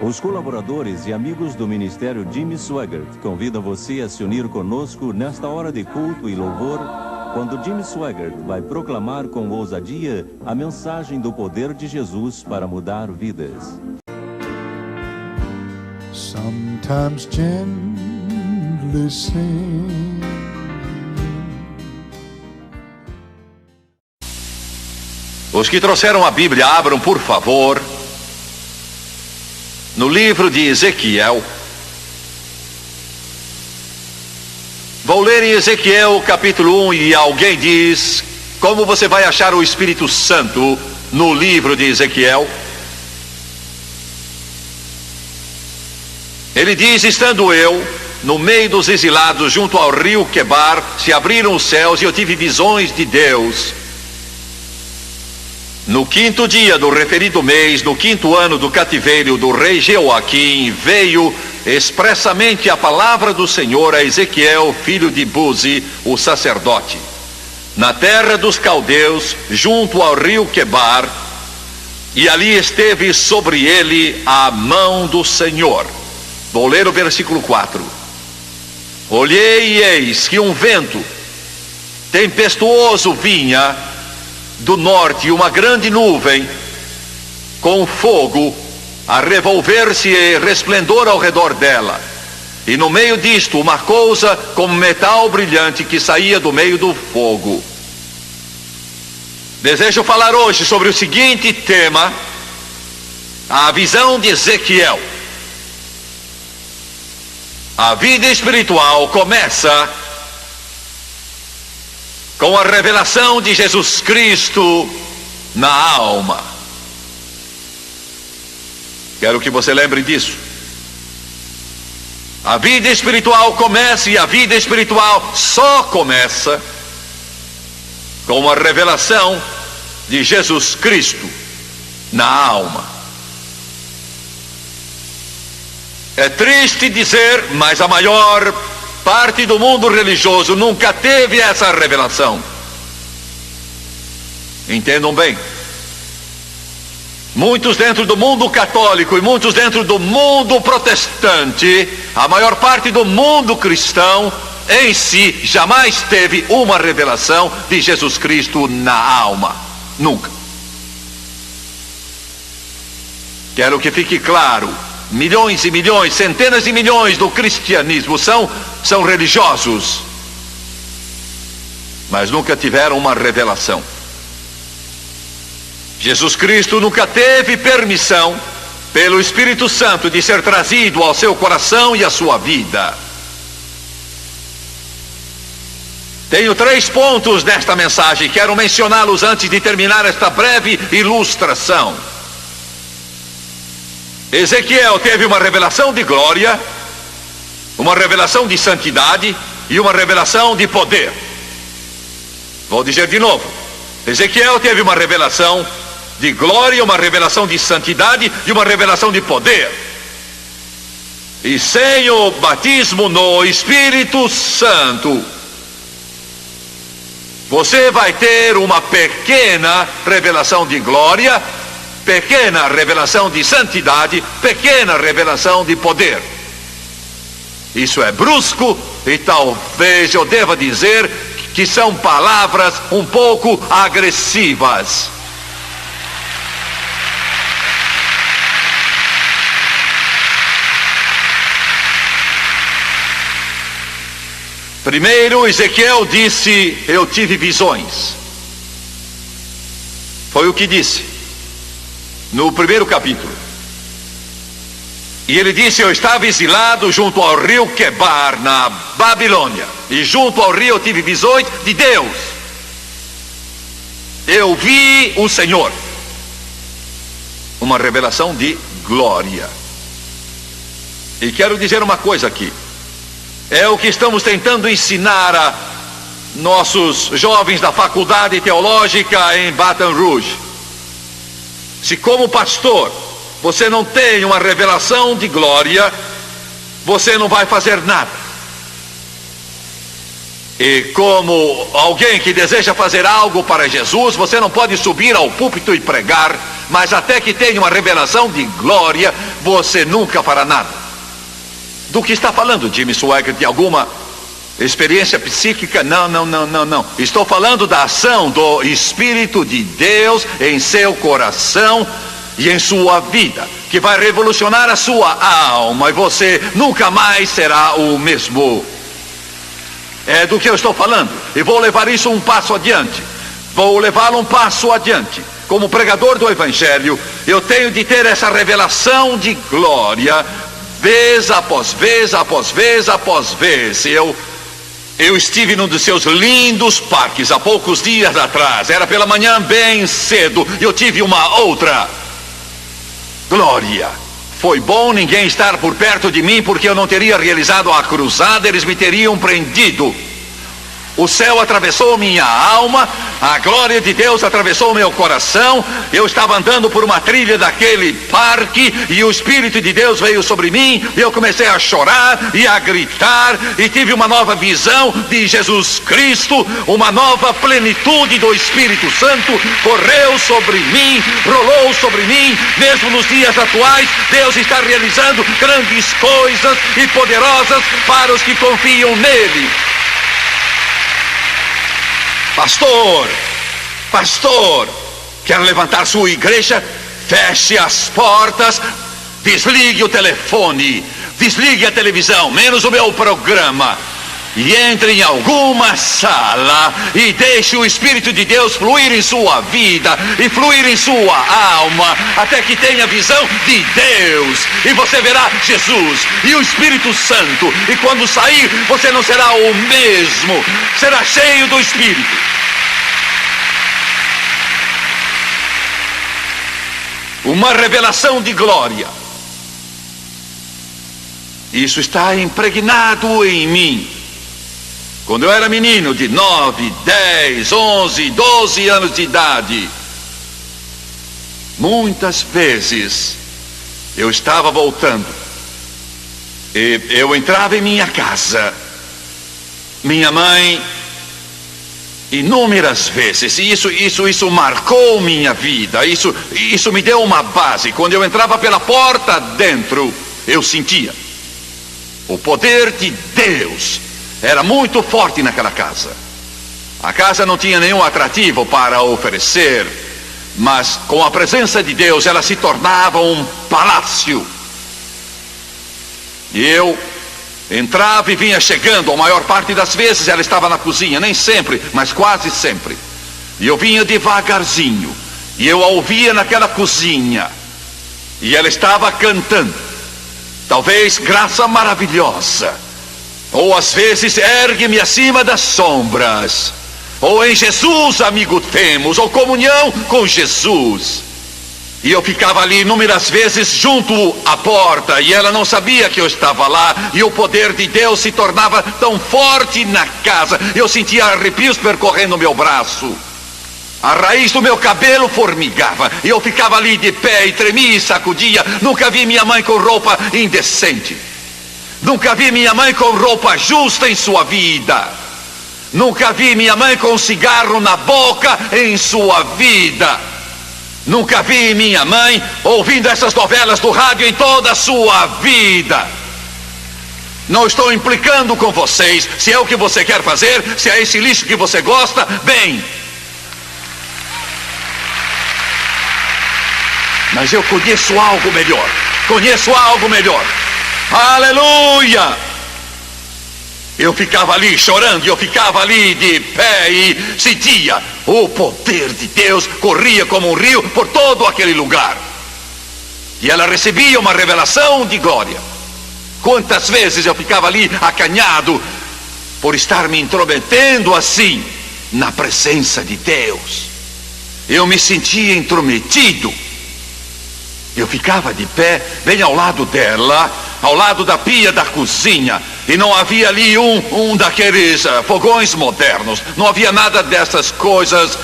Os colaboradores e amigos do Ministério Jimmy Swaggart convidam você a se unir conosco nesta hora de culto e louvor, quando Jimmy Swaggart vai proclamar com ousadia a mensagem do poder de Jesus para mudar vidas. Sometimes gently sing. Os que trouxeram a Bíblia, abram por favor no livro de Ezequiel. Vou ler em Ezequiel capítulo 1 e alguém diz: como você vai achar o Espírito Santo no livro de Ezequiel? Ele diz: estando eu no meio dos exilados junto ao rio Quebar, se abriram os céus e eu tive visões de Deus. No quinto dia do referido mês, no quinto ano do cativeiro do rei Jeoaquim, veio expressamente a palavra do Senhor a Ezequiel, filho de Buzi, o sacerdote, na terra dos caldeus, junto ao rio Quebar, e ali esteve sobre ele a mão do Senhor. Vou ler o versículo 4. Olhei e eis que um vento tempestuoso vinha do norte, uma grande nuvem com fogo a revolver-se e resplendor ao redor dela, e no meio disto uma coisa como metal brilhante que saía do meio do fogo. Desejo falar hoje sobre o seguinte tema: a visão de Ezequiel. A vida espiritual começa com a revelação de Jesus Cristo na alma. Quero que você lembre disso. A vida espiritual começa, e a vida espiritual só começa com a revelação de Jesus Cristo na alma. É triste dizer, mas a maior parte do mundo religioso nunca teve essa revelação. Entendam bem. Muitos dentro do mundo católico e muitos dentro do mundo protestante, a maior parte do mundo cristão em si jamais teve uma revelação de Jesus Cristo na alma. Nunca. Quero que fique claro. Milhões e milhões, centenas de milhões do cristianismo são religiosos, mas nunca tiveram uma revelação. Jesus Cristo nunca teve permissão pelo Espírito Santo de ser trazido ao seu coração e à sua vida. Tenho 3 pontos desta mensagem, quero mencioná-los antes de terminar esta breve ilustração. Ezequiel teve uma revelação de glória, uma revelação de santidade e uma revelação de poder. Vou dizer de novo. Ezequiel teve uma revelação de glória, uma revelação de santidade e uma revelação de poder. E sem o batismo no Espírito Santo, você vai ter uma pequena revelação de glória, pequena revelação de santidade, pequena revelação de poder. Isso é brusco e talvez eu deva dizer que são palavras um pouco agressivas. Primeiro, Ezequiel disse: eu tive visões. Foi o que disse no primeiro capítulo. E ele disse: eu estava exilado junto ao rio Quebar, na Babilônia, e junto ao rio eu tive visões de Deus. Eu vi o Senhor. Uma revelação de glória. E quero dizer uma coisa aqui. É o que estamos tentando ensinar a nossos jovens da faculdade teológica em Baton Rouge. Se como pastor você não tem uma revelação de glória, você não vai fazer nada. E como alguém que deseja fazer algo para Jesus, você não pode subir ao púlpito e pregar, mas até que tenha uma revelação de glória, você nunca fará nada. Do que está falando, Jimmy Swaggart? De alguma experiência psíquica? Não. Estou falando da ação do Espírito de Deus em seu coração e em sua vida, que vai revolucionar a sua alma, e você nunca mais será o mesmo. É do que eu estou falando, e vou levar isso um passo adiante. Vou levá-lo um passo adiante. Como pregador do Evangelho, eu tenho de ter essa revelação de glória, vez após vez, após vez, após vez. Eu estive num dos seus lindos parques há poucos dias atrás. Era pela manhã bem cedo, e eu tive uma outra glória. Foi bom ninguém estar por perto de mim, porque eu não teria realizado a cruzada, eles me teriam prendido. O céu atravessou minha alma, a glória de Deus atravessou meu coração. Eu estava andando por uma trilha daquele parque e o Espírito de Deus veio sobre mim, e eu comecei a chorar e a gritar, e tive uma nova visão de Jesus Cristo, uma nova plenitude do Espírito Santo correu sobre mim, rolou sobre mim. Mesmo nos dias atuais, Deus está realizando grandes coisas e poderosas para os que confiam nele. Pastor, quer levantar sua igreja? Feche as portas, desligue o telefone, desligue a televisão, menos o meu programa, e entre em alguma sala e deixe o Espírito de Deus fluir em sua vida e fluir em sua alma, até que tenha visão de Deus, e você verá Jesus e o Espírito Santo, e quando sair você não será o mesmo, será cheio do Espírito. Uma revelação de glória. Isso está impregnado em mim. Quando eu era menino de 9, 10, 11, 12 anos de idade, muitas vezes eu estava voltando e eu entrava em minha casa, minha mãe, inúmeras vezes, e isso marcou minha vida, isso me deu uma base. Quando eu entrava pela porta dentro, eu sentia o poder de Deus. Era muito forte naquela casa. A casa não tinha nenhum atrativo para oferecer, mas com a presença de Deus ela se tornava um palácio. E eu entrava e vinha chegando. A maior parte das vezes ela estava na cozinha, nem sempre, mas quase sempre. E eu vinha devagarzinho, e eu a ouvia naquela cozinha, e ela estava cantando, talvez graça maravilhosa, ou às vezes ergue-me acima das sombras, ou em Jesus amigo temos, ou comunhão com Jesus. E eu ficava ali inúmeras vezes junto à porta, e ela não sabia que eu estava lá, e o poder de Deus se tornava tão forte na casa. Eu sentia arrepios percorrendo o meu braço, a raiz do meu cabelo formigava, e eu ficava ali de pé e tremia e sacudia. Nunca vi minha mãe com roupa indecente, nunca vi minha mãe com roupa justa em sua vida, nunca vi minha mãe com um cigarro na boca em sua vida, nunca vi minha mãe ouvindo essas novelas do rádio em toda a sua vida. Não estou implicando com vocês. Se é o que você quer fazer, se é esse lixo que você gosta, bem. Mas eu conheço algo melhor. Conheço algo melhor. Aleluia! Eu ficava ali chorando, e eu ficava ali de pé e sentia o poder de Deus, corria como um rio por todo aquele lugar. E ela recebia uma revelação de glória. Quantas vezes eu ficava ali acanhado por estar me intrometendo assim na presença de Deus. Eu me sentia intrometido. Eu ficava de pé, bem ao lado dela, ao lado da pia da cozinha, e não havia ali um daqueles fogões modernos. Não havia nada dessas coisas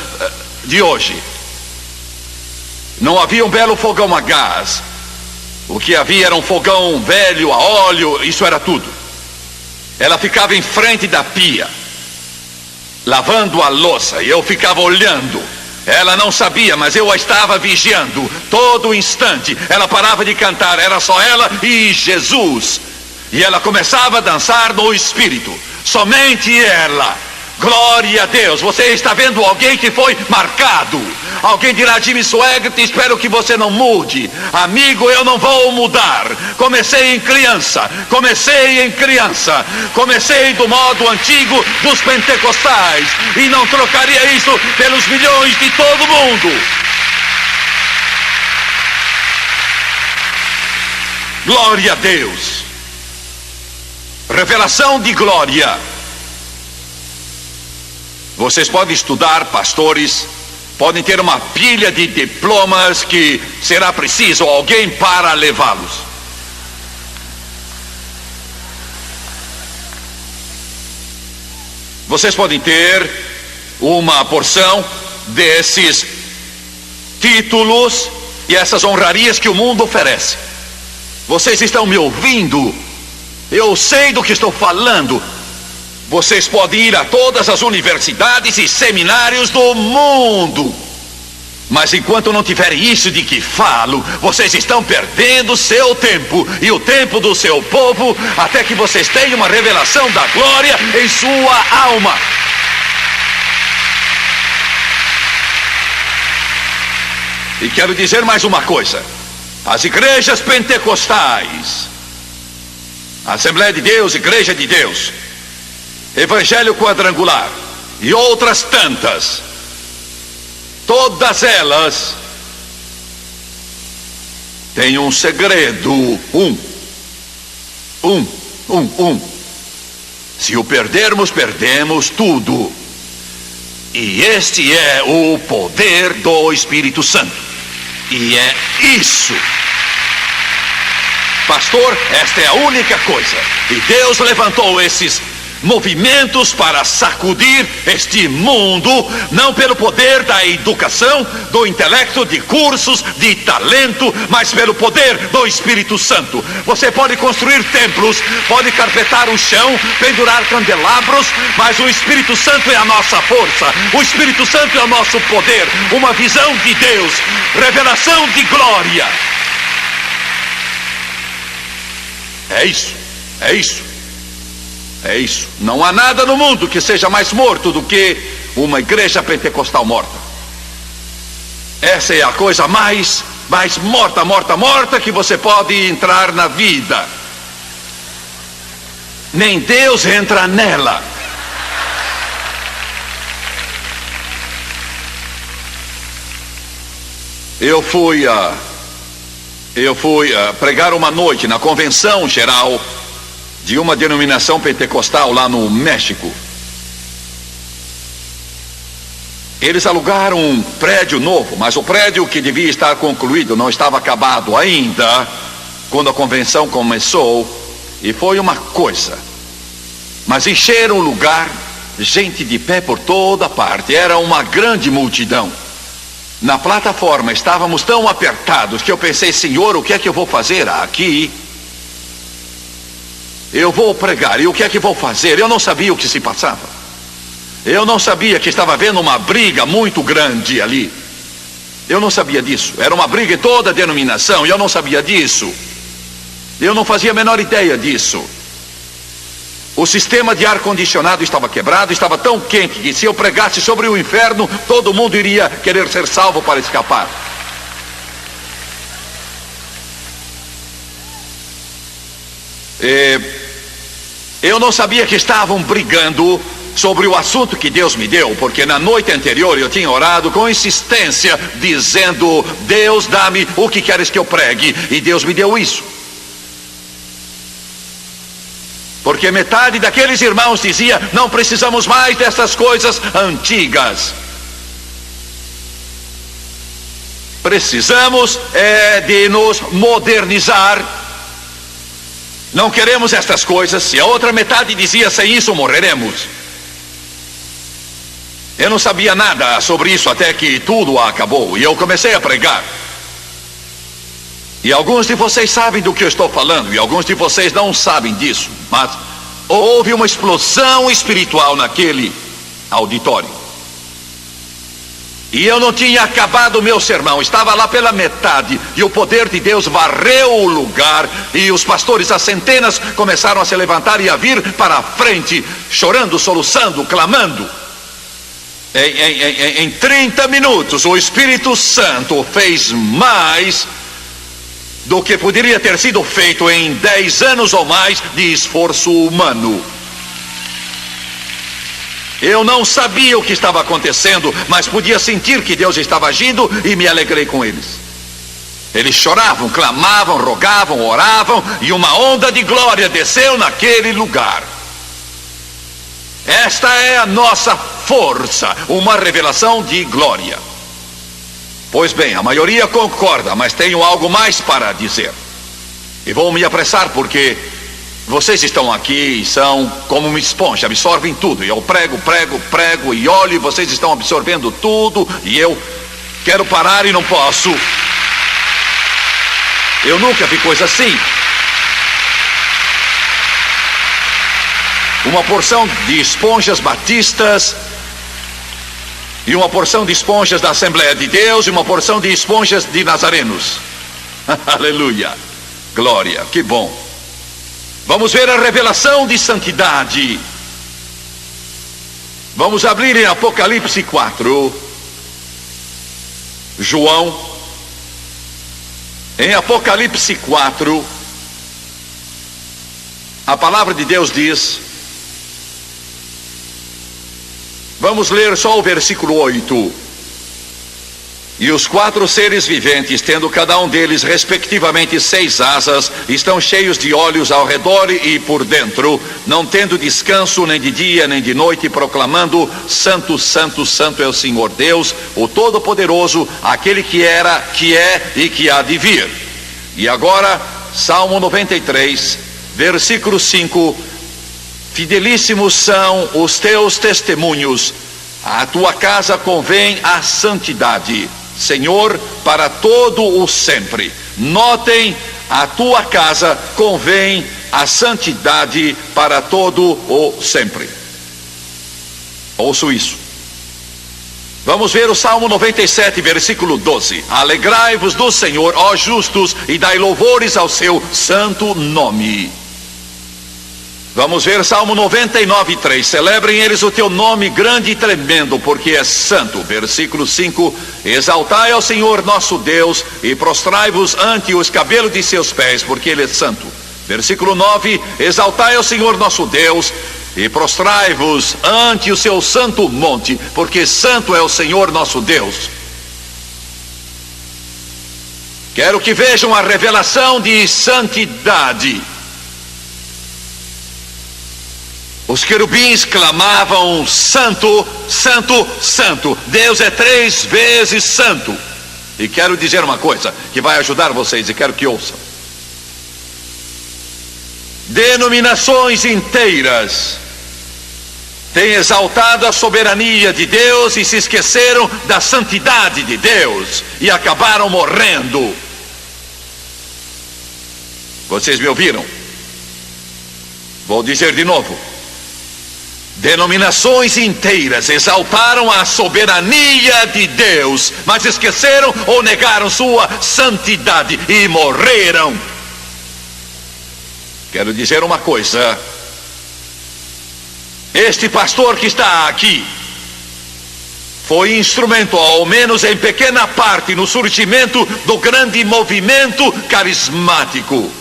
de hoje. Não havia um belo fogão a gás. O que havia era um fogão velho a óleo, isso era tudo. Ela ficava em frente da pia, lavando a louça, e eu ficava olhando Ela não sabia, mas eu a estava vigiando todo instante. Ela parava de cantar, era só ela e Jesus. E ela começava a dançar no Espírito. Somente ela. Glória a Deus. Você está vendo alguém que foi marcado. Alguém dirá: Jimmy Swaggart, espero que você não mude. Amigo, eu não vou mudar. Comecei em criança. Comecei do modo antigo dos pentecostais. E não trocaria isso pelos milhões de todo mundo. Glória a Deus. Revelação de glória. Vocês podem estudar, pastores, podem ter uma pilha de diplomas que será preciso alguém para levá-los. Vocês podem ter uma porção desses títulos e essas honrarias que o mundo oferece. Vocês estão me ouvindo? Eu sei do que estou falando. Vocês podem ir a todas as universidades e seminários do mundo. Mas enquanto não tiverem isso de que falo, vocês estão perdendo seu tempo e o tempo do seu povo, até que vocês tenham uma revelação da glória em sua alma. E quero dizer mais uma coisa. As igrejas pentecostais, Assembleia de Deus, Igreja de Deus, Evangelho Quadrangular e outras tantas, todas elas têm um segredo. Se o perdermos, perdemos tudo. E este é o poder do Espírito Santo. E é isso. Pastor, esta é a única coisa. E Deus levantou esses movimentos para sacudir este mundo, não pelo poder da educação, do intelecto, de cursos, de talento, mas pelo poder do Espírito Santo. Você pode construir templos, pode carpetar o chão, pendurar candelabros, mas o Espírito Santo é a nossa força, o Espírito Santo é o nosso poder, uma visão de Deus, revelação de glória. É isso, é isso. É isso. Não há nada no mundo que seja mais morto do que uma igreja pentecostal morta. Essa é a coisa mais morta que você pode entrar na vida. Nem Deus entra nela. Eu fui pregar uma noite na convenção geral de uma denominação pentecostal lá no México. Eles alugaram um prédio novo, mas o prédio que devia estar concluído não estava acabado ainda quando a convenção começou. E foi uma coisa, mas encheram o lugar, gente de pé por toda parte, era uma grande multidão. Na plataforma estávamos tão apertados que eu pensei: Senhor, o que é que eu vou fazer aqui? Eu vou pregar, e o que é que vou fazer? Eu não sabia o que se passava. Eu não sabia que estava havendo uma briga muito grande ali. Eu não sabia disso. Era uma briga em toda a denominação, e eu não sabia disso. Eu não fazia a menor ideia disso. O sistema de ar-condicionado estava quebrado, estava tão quente que se eu pregasse sobre o inferno, todo mundo iria querer ser salvo para escapar. Eu não sabia que estavam brigando sobre o assunto que Deus me deu, porque na noite anterior eu tinha orado com insistência, dizendo: Deus, dá-me o que queres que eu pregue, e Deus me deu isso. Porque metade daqueles irmãos dizia: não precisamos mais dessas coisas antigas. Precisamos de nos modernizar. Não queremos estas coisas. E a outra metade dizia: sem isso morreremos. Eu não sabia nada sobre isso até que tudo acabou e eu comecei a pregar. E alguns de vocês sabem do que eu estou falando, e alguns de vocês não sabem disso, mas houve uma explosão espiritual naquele auditório. E eu não tinha acabado o meu sermão, estava lá pela metade, e o poder de Deus varreu o lugar, e os pastores, às centenas, começaram a se levantar e a vir para a frente, chorando, soluçando, clamando. Em 30 minutos, o Espírito Santo fez mais do que poderia ter sido feito em 10 anos ou mais de esforço humano. Eu não sabia o que estava acontecendo, mas podia sentir que Deus estava agindo e me alegrei com eles. Eles choravam, clamavam, rogavam, oravam, e uma onda de glória desceu naquele lugar. Esta é a nossa força, uma revelação de glória. Pois bem, a maioria concorda, mas tenho algo mais para dizer. E vou me apressar porque vocês estão aqui e são como uma esponja, absorvem tudo. E eu prego e olho, e vocês estão absorvendo tudo, e eu quero parar e não posso. Eu nunca vi coisa assim. Uma porção de esponjas batistas, e uma porção de esponjas da Assembleia de Deus, e uma porção de esponjas de nazarenos. Aleluia, glória, que bom. Vamos ver a revelação de santidade. Vamos abrir em Apocalipse 4. João, em Apocalipse 4, a palavra de Deus diz, vamos ler só o versículo 8. E os 4 seres viventes, tendo cada um deles respectivamente 6 asas, estão cheios de olhos ao redor e por dentro, não tendo descanso nem de dia nem de noite, proclamando: Santo, Santo, Santo é o Senhor Deus, o Todo-Poderoso, aquele que era, que é e que há de vir. E agora, Salmo 93, versículo 5: Fidelíssimos são os teus testemunhos, a tua casa convém a santidade, Senhor, para todo o sempre. Notem, a tua casa convém a santidade para todo o sempre. Ouço isso. Vamos ver o Salmo 97, versículo 12. Alegrai-vos do Senhor, ó justos, e dai louvores ao seu santo nome. Vamos ver Salmo 99, 3. Celebrem eles o teu nome grande e tremendo, porque és santo. Versículo 5. Exaltai ao Senhor nosso Deus e prostrai-vos ante os cabelos de seus pés, porque ele é santo. Versículo 9. Exaltai ao Senhor nosso Deus e prostrai-vos ante o seu santo monte, porque santo é o Senhor nosso Deus. Quero que vejam a revelação de santidade. Os querubins clamavam: Santo, Santo, Santo. Deus é 3 vezes santo. E quero dizer uma coisa que vai ajudar vocês, e quero que ouçam. Denominações inteiras têm exaltado a soberania de Deus e se esqueceram da santidade de Deus e acabaram morrendo. Vocês me ouviram? Vou dizer de novo. Denominações inteiras exaltaram a soberania de Deus, mas esqueceram ou negaram sua santidade e morreram. Quero dizer uma coisa. Este pastor que está aqui foi instrumento, ao menos em pequena parte, no surgimento do grande movimento carismático.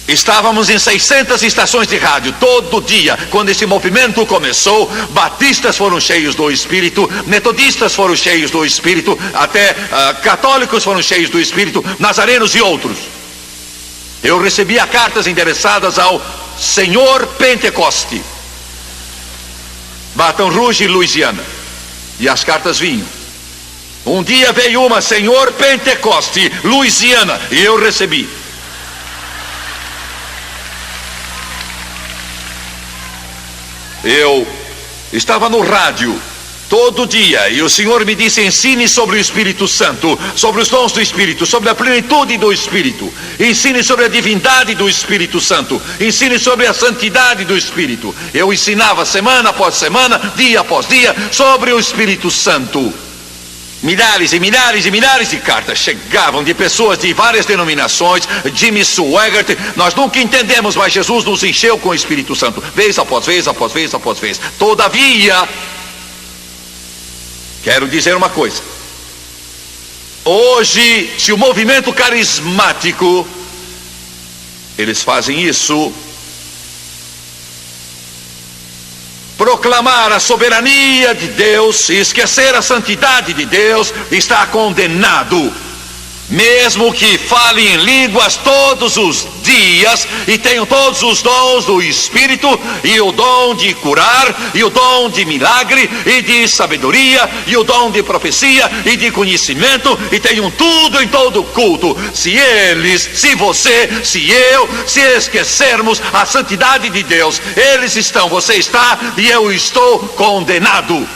Estávamos em 600 estações de rádio todo dia. Quando esse movimento começou, batistas foram cheios do Espírito, metodistas foram cheios do Espírito, até católicos foram cheios do Espírito, nazarenos e outros. Eu recebia cartas endereçadas ao Senhor Pentecoste, Baton Rouge, Louisiana, e as cartas vinham. Um dia veio uma: Senhor Pentecoste, Louisiana, e eu recebi. Eu estava no rádio todo dia, e o Senhor me disse: ensine sobre o Espírito Santo, sobre os dons do Espírito, sobre a plenitude do Espírito, ensine sobre a divindade do Espírito Santo, ensine sobre a santidade do Espírito. Eu ensinava semana após semana, dia após dia, sobre o Espírito Santo. Milhares e milhares e milhares de cartas chegavam de pessoas de várias denominações. Jimmy Swaggart, nós nunca entendemos, mas Jesus nos encheu com o Espírito Santo, vez após vez, após vez, após vez. Todavia, quero dizer uma coisa: hoje, se o movimento carismático, eles fazem isso, proclamar a soberania de Deus e esquecer a santidade de Deus, está condenado. Mesmo que fale em línguas todos os dias e tenham todos os dons do Espírito, e o dom de curar, e o dom de milagre, e de sabedoria, e o dom de profecia, e de conhecimento, e tenham tudo em todo culto, se eles, se você, se eu, se esquecermos a santidade de Deus, eles estão, você está, e eu estou condenado.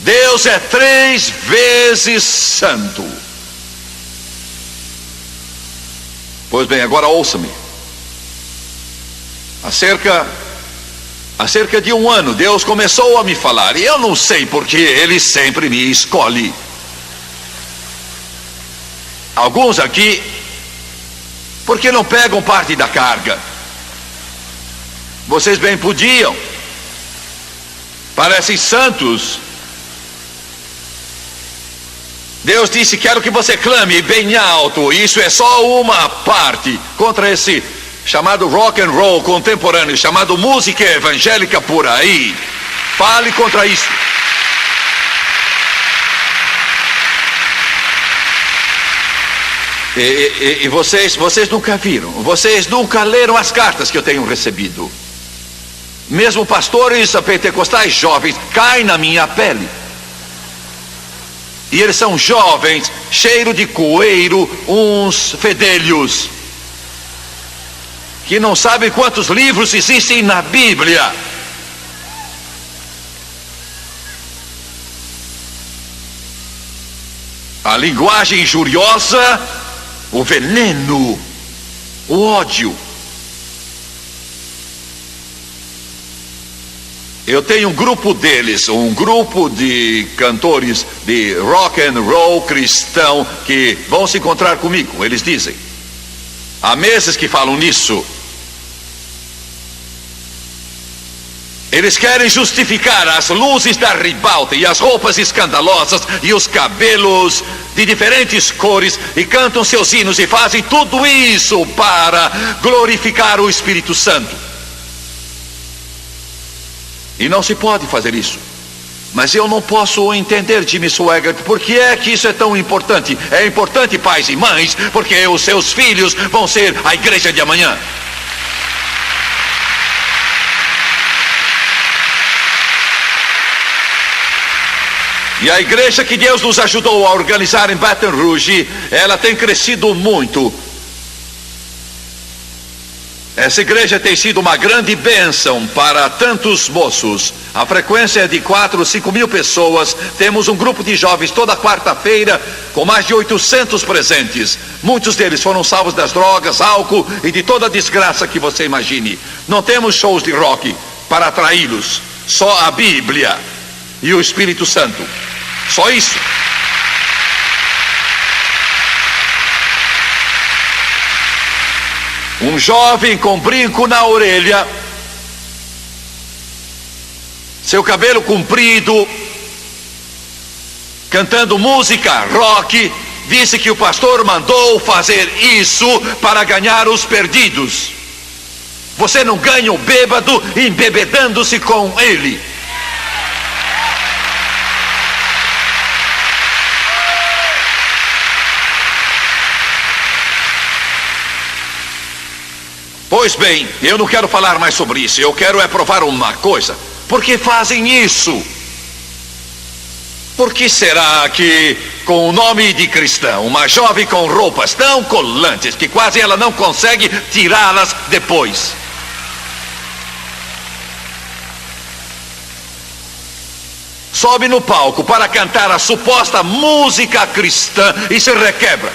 Deus é 3 vezes santo. Pois bem, agora ouça-me. Há cerca de 1 ano, Deus começou a me falar, e eu não sei porque Ele sempre me escolhe. Alguns aqui, porque não pegam parte da carga? Vocês bem podiam, parecem santos. Deus disse: quero que você clame bem alto. Isso é só uma parte contra esse chamado rock and roll contemporâneo, chamado música evangélica por aí. Fale contra isso. E vocês nunca viram, vocês nunca leram as cartas que eu tenho recebido. Mesmo pastores pentecostais jovens caem na minha pele. E eles são jovens, cheiro de coeiro, uns fedelhos, que não sabem quantos livros existem na Bíblia. A linguagem injuriosa, o veneno, o ódio. Eu tenho um grupo deles, um grupo de cantores de rock and roll cristão que vão se encontrar comigo. Eles dizem, há meses que falam nisso. Eles querem justificar as luzes da ribalta e as roupas escandalosas e os cabelos de diferentes cores, e cantam seus hinos e fazem tudo isso para glorificar o Espírito Santo. E não se pode fazer isso. Mas eu não posso entender, Jimmy Swaggart, por que é que isso é tão importante? É importante, pais e mães, porque os seus filhos vão ser a igreja de amanhã. E a igreja que Deus nos ajudou a organizar em Baton Rouge, ela tem crescido muito. Essa igreja tem sido uma grande bênção para tantos moços. A frequência é de 4 ou 5 mil pessoas. Temos um grupo de jovens toda quarta-feira com mais de 800 presentes. Muitos deles foram salvos das drogas, álcool e de toda a desgraça que você imagine. Não temos shows de rock para atraí-los. Só a Bíblia e o Espírito Santo. Só isso. Um jovem com brinco na orelha, seu cabelo comprido, cantando música rock, disse que o pastor mandou fazer isso para ganhar os perdidos. Você não ganha o bêbado embebedando-se com ele. Pois bem, eu não quero falar mais sobre isso. Eu quero provar uma coisa. Por que fazem isso? Por que será que com o nome de cristã, uma jovem com roupas tão colantes que quase ela não consegue tirá-las depois. Sobe no palco para cantar a suposta música cristã e se requebra,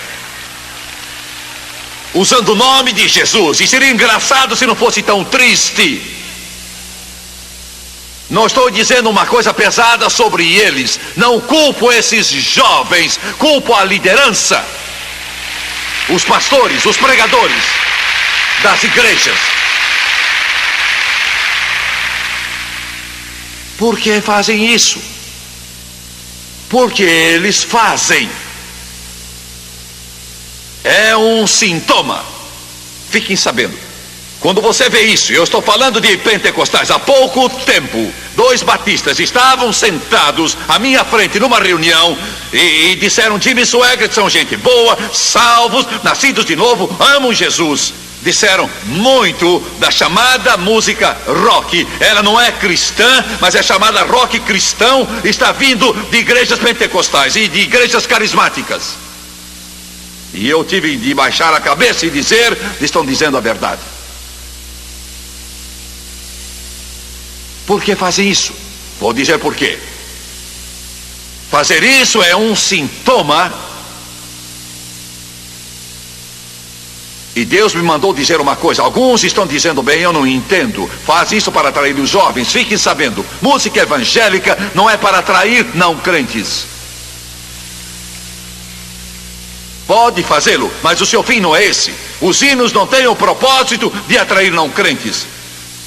usando o nome de Jesus. E seria engraçado se não fosse tão triste. Não estou dizendo uma coisa pesada sobre eles. Não culpo esses jovens. Culpo a liderança, os pastores, os pregadores das igrejas. Por que fazem isso? Porque eles fazem. É um sintoma. Fiquem sabendo. Quando você vê isso, eu estou falando de pentecostais. Há pouco tempo, 2 batistas estavam sentados à minha frente numa reunião e disseram: Jimmy Swaggart são gente boa, salvos, nascidos de novo, amam Jesus. Disseram muito da chamada música rock. Ela não é cristã, mas é chamada rock cristão. Está vindo de igrejas pentecostais e de igrejas carismáticas. E eu tive de baixar a cabeça e dizer: estão dizendo a verdade. Por que fazem isso? Vou dizer por quê. Fazer isso é um sintoma. E Deus me mandou dizer uma coisa. Alguns estão dizendo: bem, eu não entendo. Faz isso para atrair os jovens. Fiquem sabendo, música evangélica não é para atrair não crentes. Pode fazê-lo, mas o seu fim não é esse. Os hinos não têm o propósito de atrair não crentes.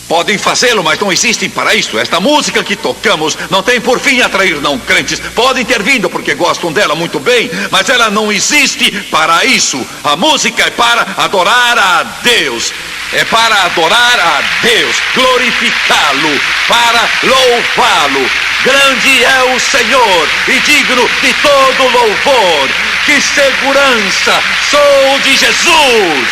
Podem fazê-lo, mas não existem para isso. Esta música que tocamos não tem por fim atrair não crentes. Podem ter vindo porque gostam dela muito bem, mas ela não existe para isso. A música é para adorar a Deus. É para adorar a Deus, glorificá-lo, para louvá-lo. Grande é o Senhor e digno de todo louvor. Que segurança! Sou de Jesus.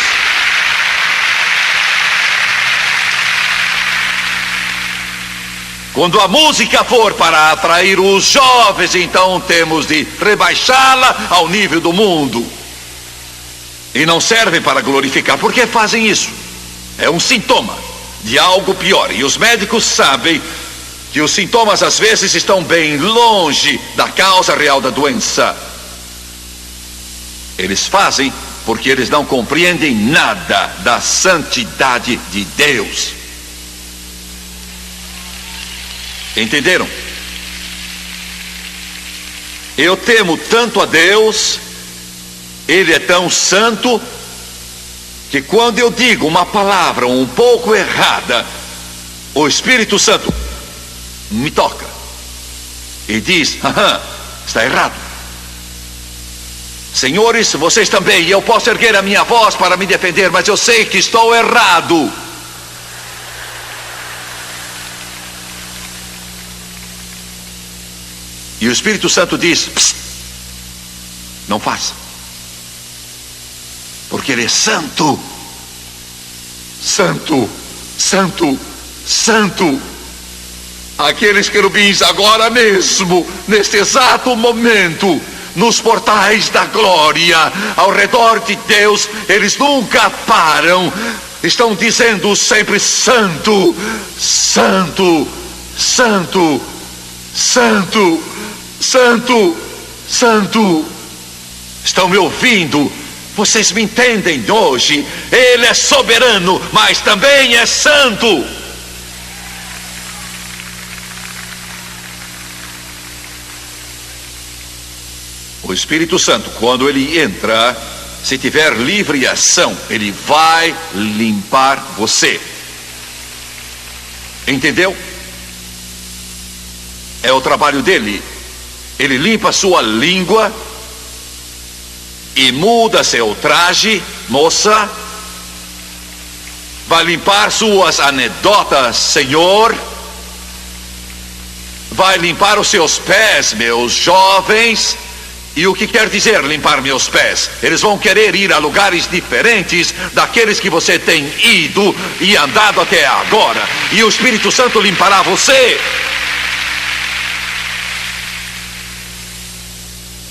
Quando a música for para atrair os jovens, então temos de rebaixá-la ao nível do mundo. E não serve para glorificar. Por que fazem isso? É um sintoma de algo pior. E os médicos sabem que os sintomas às vezes estão bem longe da causa real da doença. Eles fazem porque eles não compreendem nada da santidade de Deus. Entenderam? Eu temo tanto a Deus, Ele é tão santo, que quando eu digo uma palavra um pouco errada, o Espírito Santo me toca e diz: está errado. Senhores, vocês também. Eu posso erguer a minha voz para me defender, mas eu sei que estou errado. E o Espírito Santo diz: psst, não faça, porque Ele é santo, santo, santo, santo. Aqueles querubins agora mesmo, neste exato momento, nos portais da glória, ao redor de Deus, eles nunca param, estão dizendo sempre: santo, santo, santo, santo, santo, santo. Estão me ouvindo? Vocês me entendem hoje? Ele é soberano, mas também é santo. O Espírito Santo, quando ele entra, se tiver livre ação, ele vai limpar você. Entendeu? É o trabalho dele. Ele limpa sua língua e muda seu traje, moça. Vai limpar suas anedotas, Senhor. Vai limpar os seus pés, meus jovens. E o que quer dizer limpar meus pés? Eles vão querer ir a lugares diferentes daqueles que você tem ido e andado até agora. E o Espírito Santo limpará você.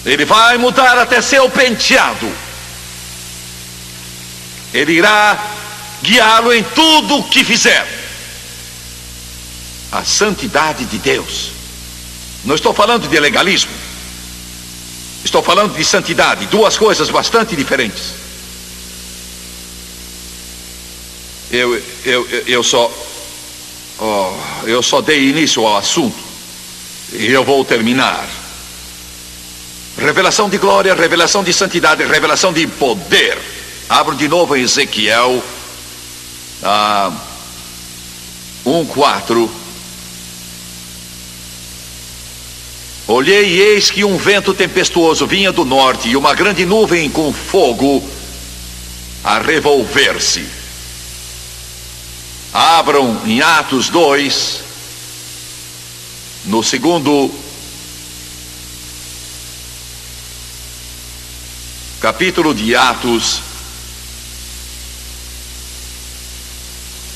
Ele vai mudar até seu penteado. Ele irá guiá-lo em tudo o que fizer. A santidade de Deus. Não estou falando de legalismo. Estou falando de santidade. Duas coisas bastante diferentes. Eu só dei início ao assunto. E eu vou terminar. Revelação de glória, revelação de santidade, revelação de poder. Abro de novo em Ezequiel 1:4. Olhei e eis que um vento tempestuoso vinha do norte e uma grande nuvem com fogo a revolver-se. Abram em Atos 2, no segundo capítulo de Atos,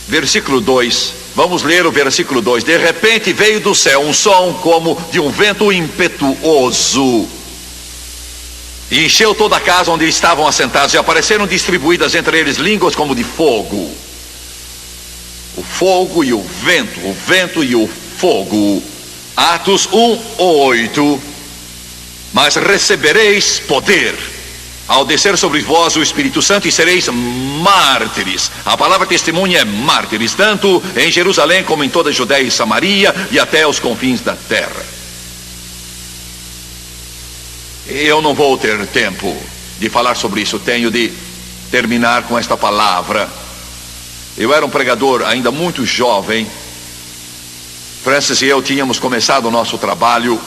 versículo 2. Vamos ler o versículo 2. De repente veio do céu um som como de um vento impetuoso, e encheu toda a casa onde estavam assentados, e apareceram distribuídas entre eles línguas como de fogo. O fogo e o vento e o fogo. Atos 1:8. Mas recebereis poder ao descer sobre vós o Espírito Santo, e sereis mártires. A palavra testemunha é mártires, tanto em Jerusalém como em toda a Judéia e Samaria e até os confins da terra. Eu não vou ter tempo de falar sobre isso. Tenho de terminar com esta palavra. Eu era um pregador ainda muito jovem. Francis e eu tínhamos começado o nosso trabalho.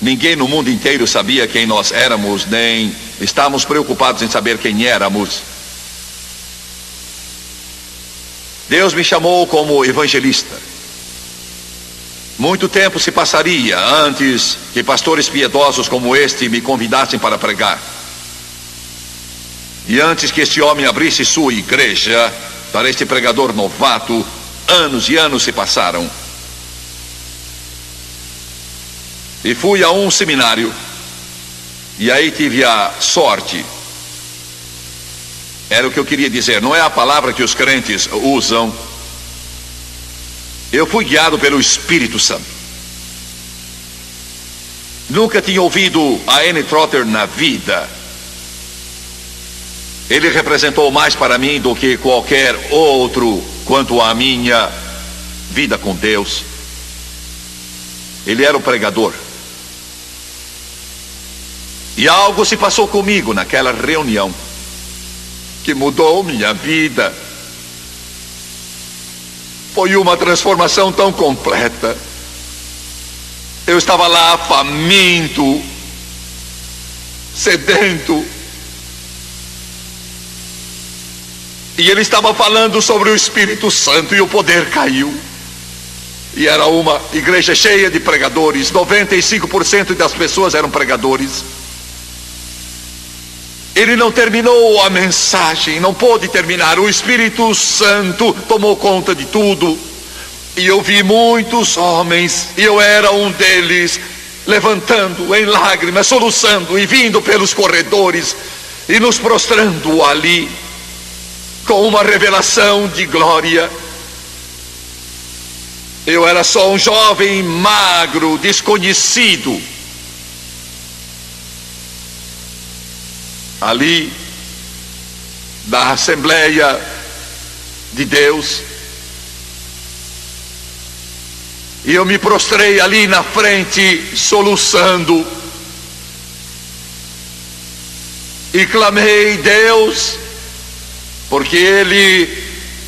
Ninguém no mundo inteiro sabia quem nós éramos, nem estávamos preocupados em saber quem éramos. Deus me chamou como evangelista. Muito tempo se passaria antes que pastores piedosos como este me convidassem para pregar. E antes que este homem abrisse sua igreja para este pregador novato, anos e anos se passaram. E fui a um seminário, e aí tive a sorte. Era o que eu queria dizer, não é a palavra que os crentes usam. Eu fui guiado pelo Espírito Santo. Nunca tinha ouvido a N. Trotter na vida. Ele representou mais para mim do que qualquer outro quanto à minha vida com Deus. Ele era o pregador. E algo se passou comigo naquela reunião que mudou minha vida. Foi uma transformação tão completa. Eu estava lá faminto, sedento, e ele estava falando sobre o Espírito Santo, e o poder caiu. E era uma igreja cheia de pregadores. 95% das pessoas eram pregadores. Ele não terminou a mensagem, não pôde terminar. O Espírito Santo tomou conta de tudo. E eu vi muitos homens, e eu era um deles, levantando em lágrimas, soluçando e vindo pelos corredores e nos prostrando ali com uma revelação de glória. Eu era só um jovem magro, desconhecido. Ali, da Assembleia de Deus. E eu me prostrei ali na frente, soluçando. E clamei, Deus, porque ele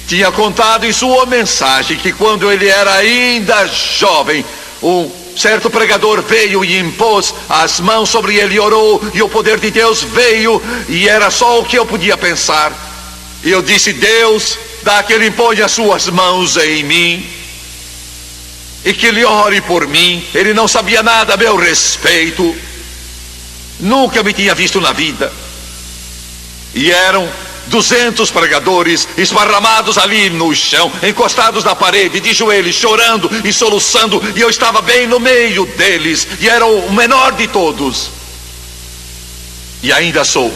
tinha contado em sua mensagem que quando ele era ainda jovem, um certo pregador veio e impôs as mãos sobre ele e orou, e o poder de Deus veio, e era só o que eu podia pensar. E eu disse, Deus, dá que ele impõe as suas mãos em mim, e que ele ore por mim. Ele não sabia nada a meu respeito, nunca me tinha visto na vida, e eram 200 pregadores esparramados ali no chão, encostados na parede, de joelhos, chorando e soluçando, e eu estava bem no meio deles, e era o menor de todos, e ainda sou.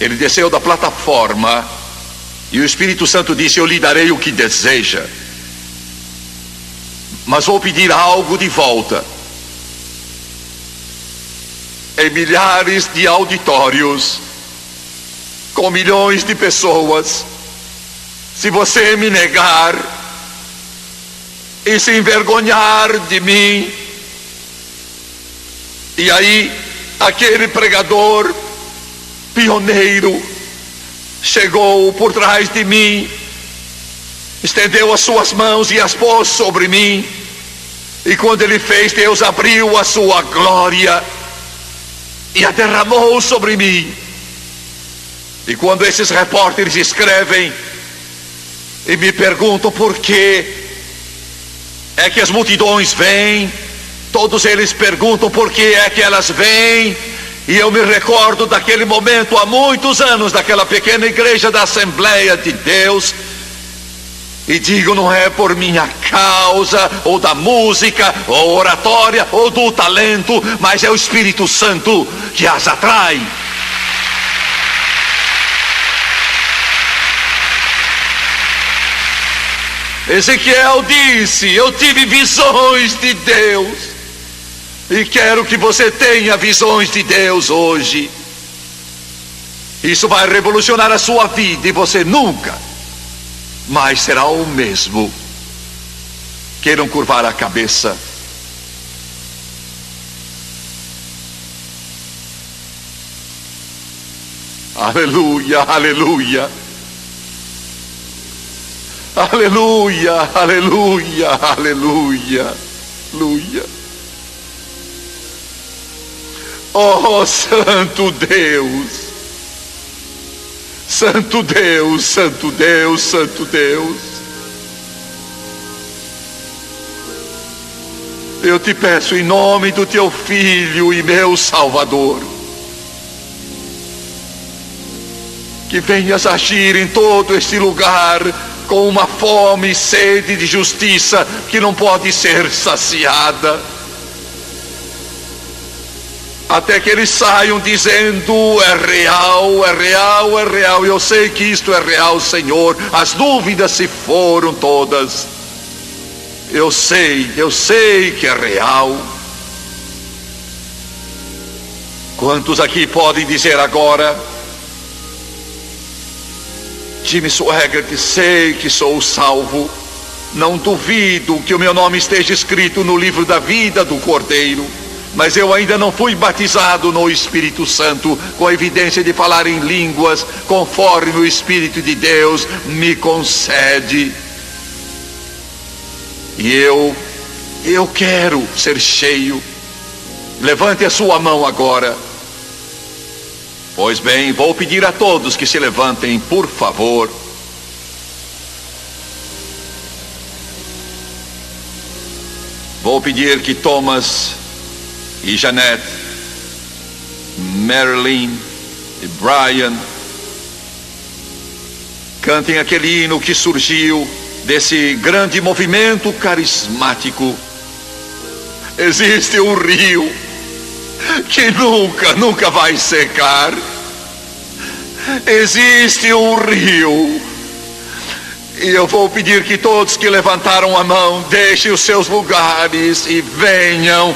Ele desceu da plataforma e o Espírito Santo disse: eu lhe darei o que deseja, mas vou pedir algo de volta. Em milhares de auditórios, com milhões de pessoas, se você me negar e se envergonhar de mim, e aí aquele pregador pioneiro chegou por trás de mim, estendeu as suas mãos e as pôs sobre mim, e quando ele fez, Deus abriu a sua glória e a derramou sobre mim. E quando esses repórteres escrevem e me perguntam por que é que as multidões vêm, todos eles perguntam por que é que elas vêm, e eu me recordo daquele momento há muitos anos, daquela pequena igreja da Assembleia de Deus, e digo: não é por minha causa, ou da música, ou oratória, ou do talento, mas é o Espírito Santo que as atrai. Ezequiel disse: eu tive visões de Deus, e quero que você tenha visões de Deus hoje. Isso vai revolucionar a sua vida, e você nunca mais será o mesmo. Queiram curvar a cabeça. Aleluia, aleluia. Aleluia, aleluia, aleluia, aleluia. Oh, Santo Deus, Santo Deus, Santo Deus, Santo Deus, eu te peço em nome do teu Filho e meu Salvador, que venhas agir em todo este lugar com uma fome e sede de justiça que não pode ser saciada, até que eles saiam dizendo: é real, é real, é real. Eu sei que isto é real, Senhor. As dúvidas se foram todas. Eu sei que é real. Quantos aqui podem dizer agora: Jimmy Swaggart, sei que sou salvo, não duvido que o meu nome esteja escrito no livro da vida do Cordeiro, mas eu ainda não fui batizado no Espírito Santo, com a evidência de falar em línguas, conforme o Espírito de Deus me concede. E eu quero ser cheio. Levante a sua mão agora. Pois bem, vou pedir a todos que se levantem, por favor. Vou pedir que Thomas e Jeanette, Marilyn e Brian cantem aquele hino que surgiu desse grande movimento carismático. Existe um rio que nunca vai secar. Existe um rio. E eu vou pedir que todos que levantaram a mão deixem os seus lugares e venham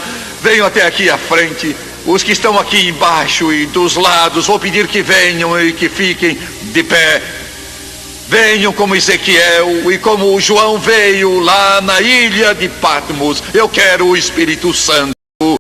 até aqui à frente. Os que estão aqui embaixo e dos lados, vou pedir que venham e que fiquem de pé. Venham como Ezequiel e como João veio lá na ilha de Patmos. Eu quero o Espírito Santo.